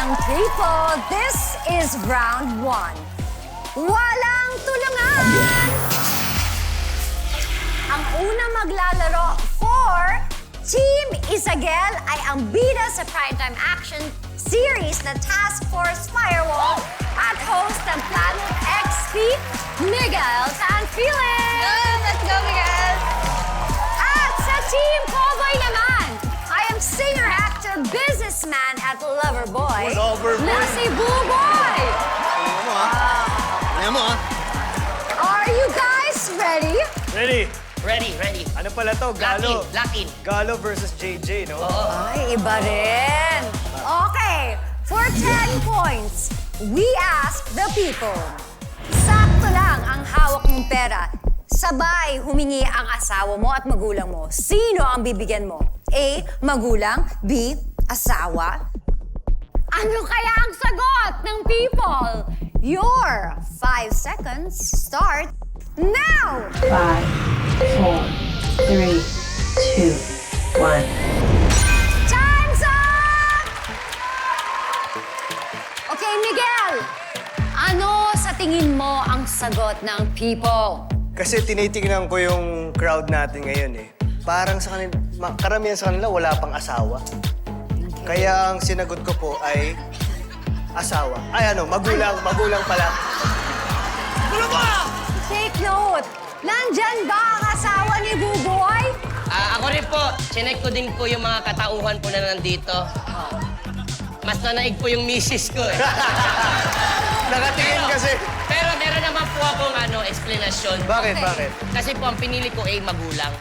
ng people, this is round 1. Walang tulungan! Ang unang maglalaro for Team Isagel ay ang bida sa primetime action series na Task Force Firewall at host ng Planet XP, Miguel Tanfiling! Let's go, Miguel! At sa Team Cowboy naman, I am singer-actor, businessman at loverboy na si Buboy! Ayan mo, ah. Are you guys ready? Ready? Ready. Ano pala to? Galo. Lock in. Galo versus JJ, no? Ay, iba rin. Okay, for 10 points, we ask the people. Sakto lang ang hawak mong pera. Sabay humingi ang asawa mo at magulang mo. Sino ang bibigyan mo? A, magulang. B, asawa. Ano kaya ang sagot ng people? Your 5 seconds start now! 5, 4, 3, 2, 1. Time's up! Okay, Miguel. Ano sa tingin mo ang sagot ng people? Kasi tinitingnan ko yung crowd natin ngayon eh. Parang sa kanila, karamihan sa kanila wala pang asawa. Kaya ang sinagot ko po ay asawa. Ay magulang pala. Gulo ba? Take note. Nandyan ba ang asawa ni Buboy? Ako rin po, chinek ko din po yung mga katauhan po na nandito. Mas nanaig po yung misis ko eh. Nakatingin kasi. Pero meron naman po akong explanation. Bakit? Kasi po ang pinili ko ay magulang.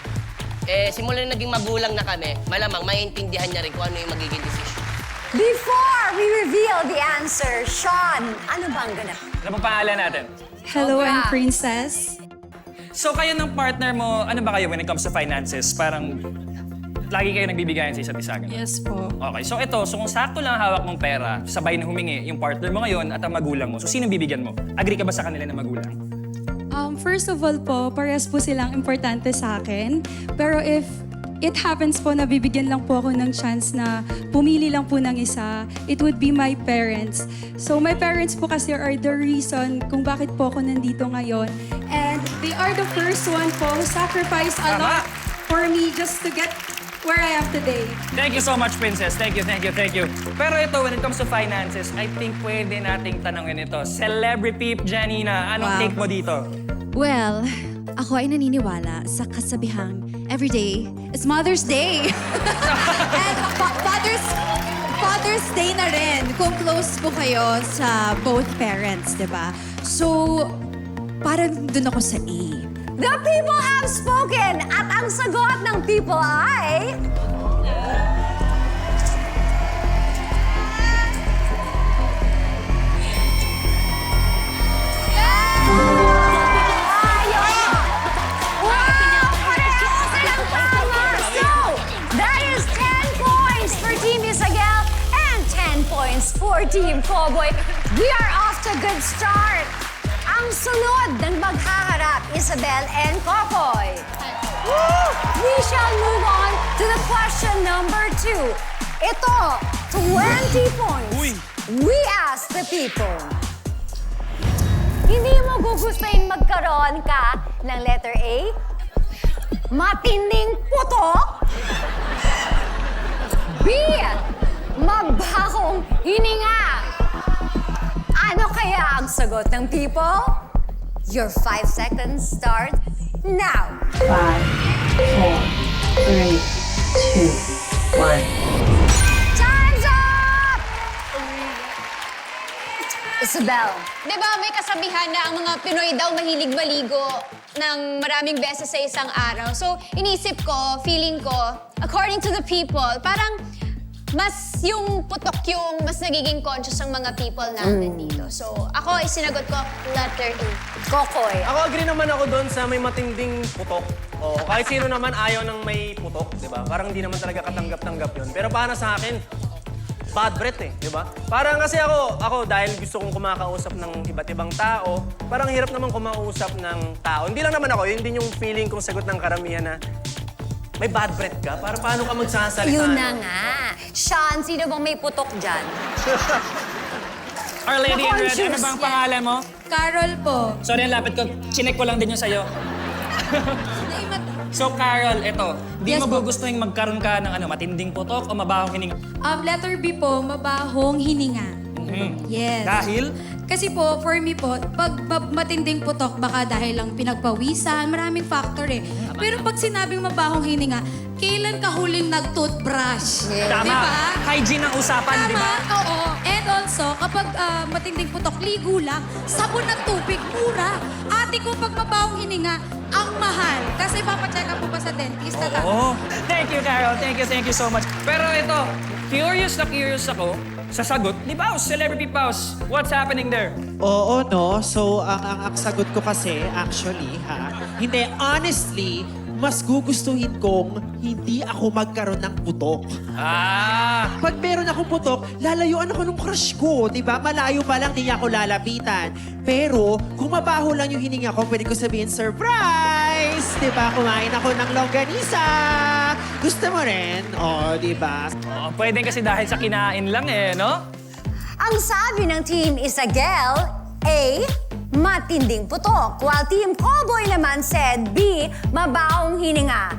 Simula na naging magulang na kami, malamang maiintindihan niya rin kung ano yung magiging decision. Before we reveal the answer, Sean, ano ba ang ganap? Ano pang pangalan natin? Hello, Obra. I'm Princess. So kayo ng partner mo, ano ba kayo when it comes to finances? Parang lagi kayo nagbibigayan sa isa't isa. ganun? Yes po. Okay, so kung sakto lang hawak mong pera, sabay na humingi yung partner mo ngayon at ang magulang mo. So sino bibigyan mo? Agree ka ba sa kanila na magulang? First of all po, parehas po silang importante sa akin. Pero if it happens po na bibigyan lang po ako ng chance na pumili lang po ng isa, it would be my parents. So my parents po kasi are the reason kung bakit po ako nandito ngayon. And they are the first one po who sacrificed a lot for me just to get where I am today. Thank you so much, Princess. Thank you. Pero ito, when it comes to finances, I think pwede nating tanongin ito. Celebrity Janina, anong Wow. take mo dito? Well, ako ay naniniwala sa kasabihang every day is Mother's Day. And Father's Day na rin kung close po kayo sa both parents, di ba? So, parang dun ako sa A. The people have spoken at ang sagot ng people ay... Wow! Pareho silang tama! So, that is 10 points for Team Isagel and 10 points for Team Cowboy. We are off to a good start. Ang sunod ng maghaharap, Isabel and Kokoy. We shall move on to the question number 2. Ito, 20 points. We ask the people. Hindi mo gugustuhin magkaroon ka ng letter A? Matinding putok? B. Mabakong hininga? Ano kaya ang sagot ng people? Your 5 seconds start now. 5, 4, 3, 2, 1. Time's up! Isabel. Di ba may kasabihan na ang mga Pinoy daw mahilig maligo ng maraming beses sa isang araw. So, inisip ko, feeling ko, according to the people, parang mas yung putok yung mas nagiging conscious ang mga people natin dito. So, ako ay sinagot ko letter A. Kokoy. Ako agree naman ako doon sa may matinding putok. O kahit sino naman ayaw ng may putok, di ba? Parang hindi naman talaga katanggap-tanggap yun. Pero para sa akin, bad breath eh, di ba? Parang kasi ako dahil gusto kong kumakausap ng iba't ibang tao, parang hirap naman kumausap ng tao. Hindi lang naman ako, yun din yung feeling kong sagot ng karamihan na may bad breath ka? Para paano ka magsasalita? Yun na nga. Sean, sino bang may putok dyan? Our Lady in Red, Na-conscious ano bang yan. pangalan mo? Carol po. Sorry, ang lapit ko. Chinek ko lang din yung sa'yo. So, Carol, eto. Di Yes, mo po. gustuhin magkaroon ka ng matinding putok o mabahong hininga? Letter B po, mabahong hininga. Yes. Dahil? Kasi po, for me po, pag matinding putok, baka dahil lang pinagpawisan, maraming factor eh. Pero pag sinabing mabahong hininga, kailan ka huling nag-toothbrush? Tama. Diba? Hygiene ang usapan, di ba? Tama, oo. And also, kapag matinding putok, ligo lang, sabon at tubig, mura. Ate ko, pag mabahong hininga, ang mahal. Kasi papacheck up po pa sa dentist. Oo. Thank you, Carol. Thank you so much. Pero ito, curious ako sa sagot ni Paus, Celebrity Paus. What's happening there? Oo, no? So, ang sagot ko kasi, actually, hindi, honestly, mas gugustuhin kong hindi ako magkaroon ng putok. Pag meron akong putok, lalayuan ako ng crush ko, di ba? Malayo pa lang, di niya ako lalapitan. Pero, kung mabaho lang yung hininga ko, pwede ko sabihin, surprise! Di ba? Kumain ako ng longganisa. Gusto mo rin? Oo, di ba? Oh, pwede kasi dahil sa kinain lang no? Ang sabi ng Team Isagel, A, matinding putok. While Team Cowboy naman said B, mabahong hininga.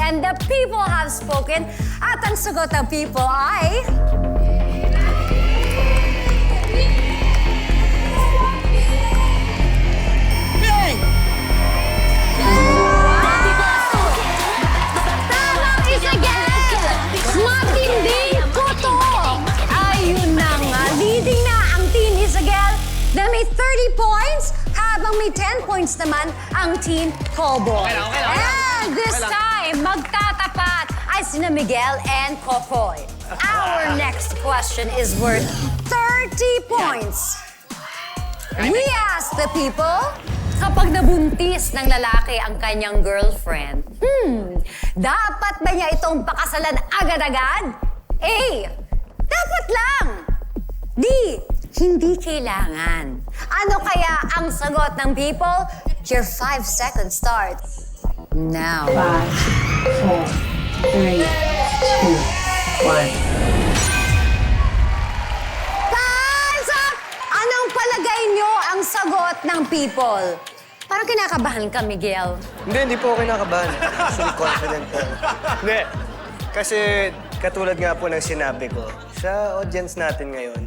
And the people have spoken. At ang sagot ng people ay... Tamang Isagel! Matinding putok! Ayun na nga, leading na ang Team Isagel na may 30 points habang may 10 points naman ang Team Cowboy. Okay lang. And this time, magtatapat ay sina Miguel and Kokoy. Our next question is worth 30 points. We ask the people, kapag nabuntis ng lalaki ang kanyang girlfriend, dapat ba niya itong pakasalan agad-agad? A, dapat lang. D, hindi kailangan. Ano kaya ang sagot ng people? Your 5 seconds start now. 5, 4, 3, 2, 1. Time's up! Anong palagay nyo ang sagot ng people? Parang kinakabahan ka, Miguel. Hindi po ako kinakabahan. Actually, confident po. Hindi. Kasi katulad nga po ng sinabi ko, sa audience natin ngayon,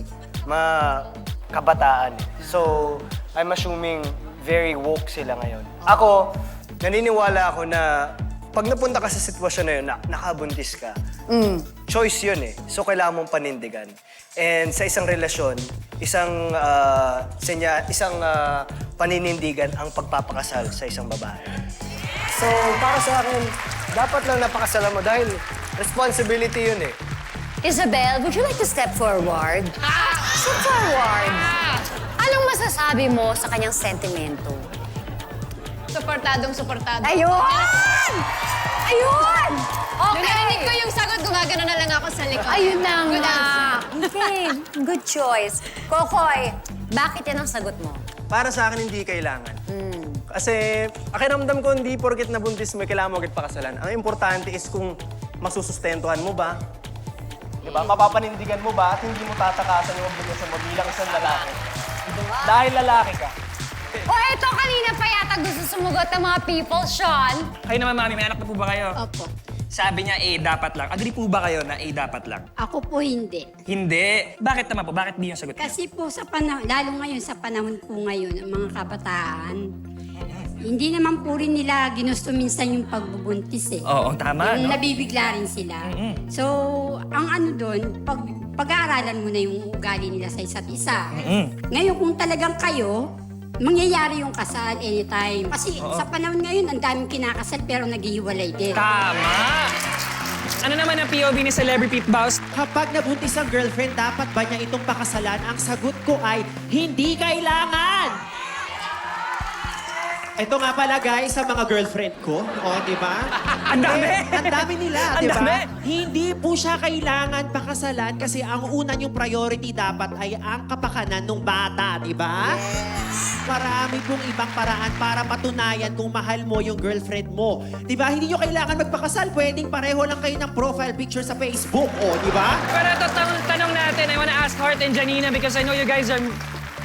kabataan. So, I'm assuming very woke sila ngayon. Ako, naniniwala ako na pag napunta ka sa sitwasyon na yun, nakabuntis ka, choice yun eh. So, kailangan mong panindigan. And sa isang relasyon, isang paninindigan ang pagpapakasal sa isang babae. So, para sa akin, dapat lang napakasalan mo dahil responsibility yun eh. Isabel, would you like to step forward? Step forward. Anong masasabi mo sa kanyang sentimento? Suportado. Ayun! Ayun! Nung narinig ko yung sagot, gumagano na lang ako sa likod. Ayun na Good nga. answer. Okay, good choice. Kokoy, bakit yan ang sagot mo? Para sa akin, hindi kailangan. Kasi, akiramdam ko, hindi porket nabuntis mo, kailangan mo agad pakasalan. Ang importante is kung masusustentuhan mo ba, diba? Mapapanindigan mo ba at hindi mo tatakasan yung obligasyon mo bilang isang lalaki. Dahil lalaki ka. O eto, kanina pa yata gusto sumugot ng mga people, Sean. Kayo naman, Mami, may anak na po ba kayo? Opo. Sabi niya, dapat lang. Agree po ba kayo na dapat lang? Ako po hindi. Hindi. Bakit naman po? Bakit di yung sagot niyo? Kasi po sa panahon, lalo ngayon sa panahon po ngayon, ang mga kabataan, hindi naman po rin nila ginusto minsan yung pagbubuntis eh. Oo, tama, Yung no? nabibigla rin sila. So, ang ano doon, pag-aaralan mo na yung ugali nila sa isa't isa. Ngayon, kung talagang kayo, mangyayari yung kasal anytime. Kasi sa panahon ngayon, ang daming kinakasal pero naghihiwalay din. Tama! Ano naman ang POV ni Celebrity Boss? Kapag nabuntis ang girlfriend, dapat ba niya itong pakasalan? Ang sagot ko ay, hindi kailangan! Ito nga pala guys, sa mga girlfriend ko. O, di ba? Ang dami! Ang dami nila, Ang di ba? dami! Hindi po siya kailangan pakasalan kasi ang una niyong priority dapat ay ang kapakanan ng bata, di ba? Yes. Marami pong ibang paraan para patunayan kung mahal mo yung girlfriend mo. Di ba? Hindi nyo kailangan magpakasal. Pwedeng pareho lang kayo ng profile picture sa Facebook. O, di ba? Pero ito, tanong natin, I wanna ask Heart and Janina because I know you guys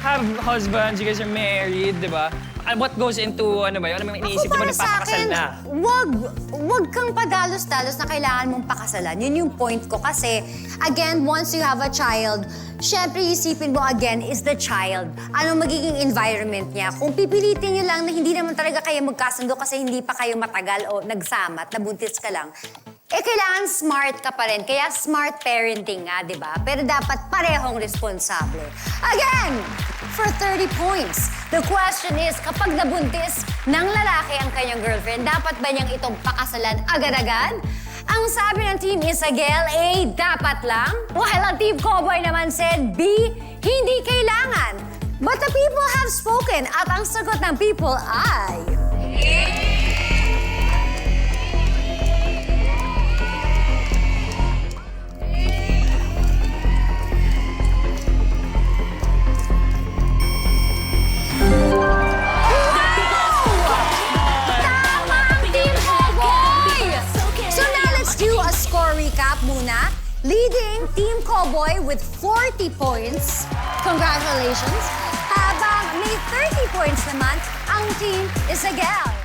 have husbands, you guys are married, di ba? And what goes into, ano ba yun? Ano iniisip Ako mo para sa nagpapakasal akin, na? wag kang padalos-dalos na kailangan mong pakasalan. Yun yung point ko. Kasi, again, once you have a child, syempre isipin mo again is the child. Anong magiging environment niya? Kung pipilitin niyo lang na hindi naman talaga kayo magkasundo kasi hindi pa kayo matagal o nagsama at nabuntis ka lang, kailangan smart ka pa rin. Kaya smart parenting nga, di ba? Pero dapat parehong responsable. Again, for 30 points, the question is, kapag nabuntis ng lalaki ang kanyang girlfriend, dapat ba niyang itong pakasalan agad-agad? Ang sabi ng Team Isagel, A, dapat lang. While ang Team Cowboy naman said, B, hindi kailangan. But the people have spoken at ang sagot ng people ay... Recap muna. Leading Team Cowboy with 40 points. Congratulations. Habang may 30 points naman ang Team Isagel.